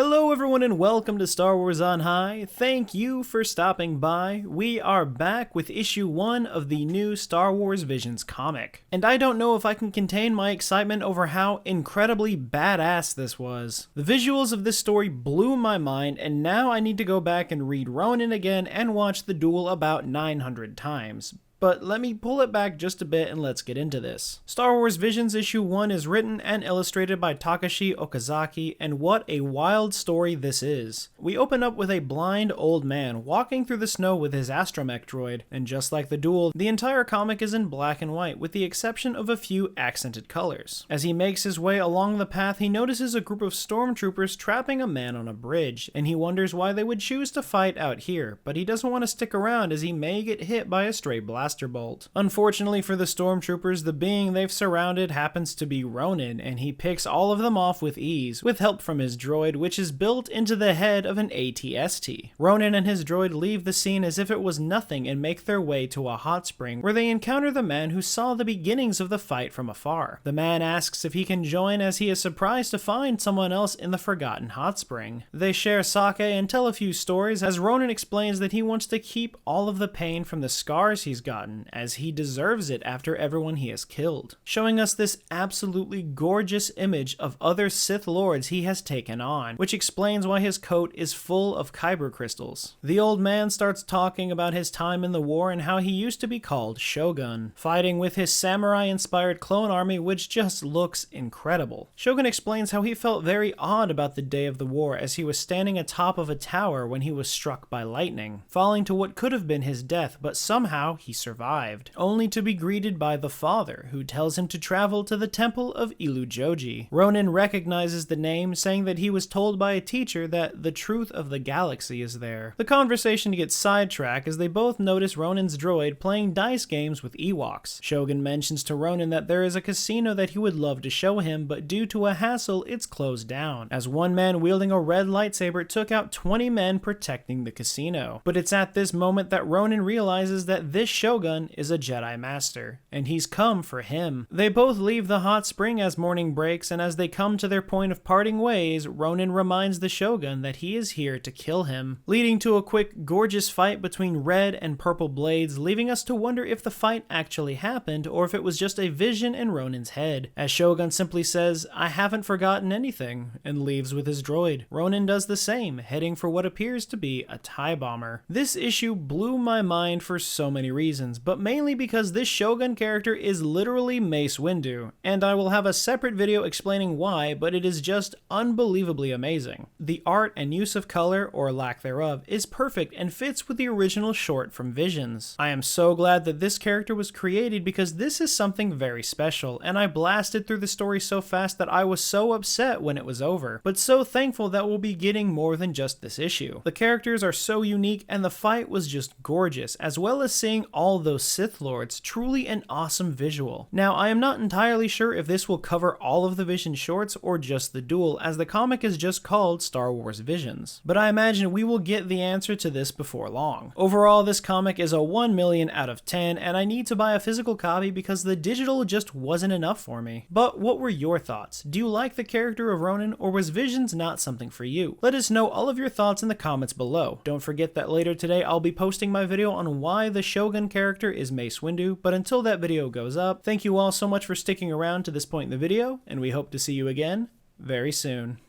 Hello everyone and welcome to Star Wars on High. Thank you for stopping by. We are back with issue 1 of the new Star Wars Visions comic. And I don't know if I can contain my excitement over how incredibly badass this was. The visuals of this story blew my mind, and now I need to go back and read Ronin again and watch the duel about 900 times. But let me pull it back just a bit and let's get into this. Star Wars Visions issue 1 is written and illustrated by Takashi Okazaki, and what a wild story this is. We open up with a blind old man walking through the snow with his astromech droid, and just like the duel, the entire comic is in black and white with the exception of a few accented colors. As he makes his way along the path, he notices a group of stormtroopers trapping a man on a bridge, and he wonders why they would choose to fight out here, but he doesn't want to stick around as he may get hit by a stray blaster bolt. Unfortunately for the stormtroopers, the being they've surrounded happens to be Ronin, and he picks all of them off with ease, with help from his droid, which is built into the head of an AT-ST. Ronin and his droid leave the scene as if it was nothing and make their way to a hot spring, where they encounter the man who saw the beginnings of the fight from afar. The man asks if he can join, as he is surprised to find someone else in the forgotten hot spring. They share sake and tell a few stories, as Ronin explains that he wants to keep all of the pain from the scars he's gotten, as he deserves it after everyone he has killed, showing us this absolutely gorgeous image of other Sith Lords he has taken on, which explains why his coat is full of kyber crystals. The old man starts talking about his time in the war and how he used to be called Shogun, fighting with his samurai-inspired clone army, which just looks incredible. Shogun explains how he felt very odd about the day of the war, as he was standing atop of a tower when he was struck by lightning, falling to what could have been his death, but somehow he survived, only to be greeted by the father, who tells him to travel to the temple of Ilujoji. Ronin recognizes the name, saying that he was told by a teacher that the truth of the galaxy is there. The conversation gets sidetracked as they both notice Ronin's droid playing dice games with Ewoks. Shogun mentions to Ronin that there is a casino that he would love to show him, but due to a hassle, it's closed down, as one man wielding a red lightsaber took out 20 men protecting the casino. But it's at this moment that Ronin realizes that this Shogun is a Jedi Master, and he's come for him. They both leave the hot spring as morning breaks, and as they come to their point of parting ways, Ronin reminds the Shogun that he is here to kill him, leading to a quick, gorgeous fight between red and purple blades, leaving us to wonder if the fight actually happened, or if it was just a vision in Ronin's head, as Shogun simply says, "I haven't forgotten anything," and leaves with his droid. Ronin does the same, heading for what appears to be a TIE bomber. This issue blew my mind for so many reasons, but mainly because this Shogun character is literally Mace Windu, and I will have a separate video explaining why, but it is just unbelievably amazing. The art and use of color, or lack thereof, is perfect and fits with the original short from Visions. I am so glad that this character was created because this is something very special, and I blasted through the story so fast that I was so upset when it was over, but so thankful that we'll be getting more than just this issue. The characters are so unique, and the fight was just gorgeous, as well as seeing all those Sith Lords. Truly an awesome visual. Now, I am not entirely sure if this will cover all of the Vision shorts or just the duel, as the comic is just called Star Wars Visions, but I imagine we will get the answer to this before long. Overall, this comic is a 1 million out of 10, and I need to buy a physical copy because the digital just wasn't enough for me. But what were your thoughts? Do you like the character of Ronin, or was Visions not something for you? Let us know all of your thoughts in the comments below. Don't forget that later today I'll be posting my video on why the Shogun character is Mace Windu, but until that video goes up, thank you all so much for sticking around to this point in the video, and we hope to see you again very soon.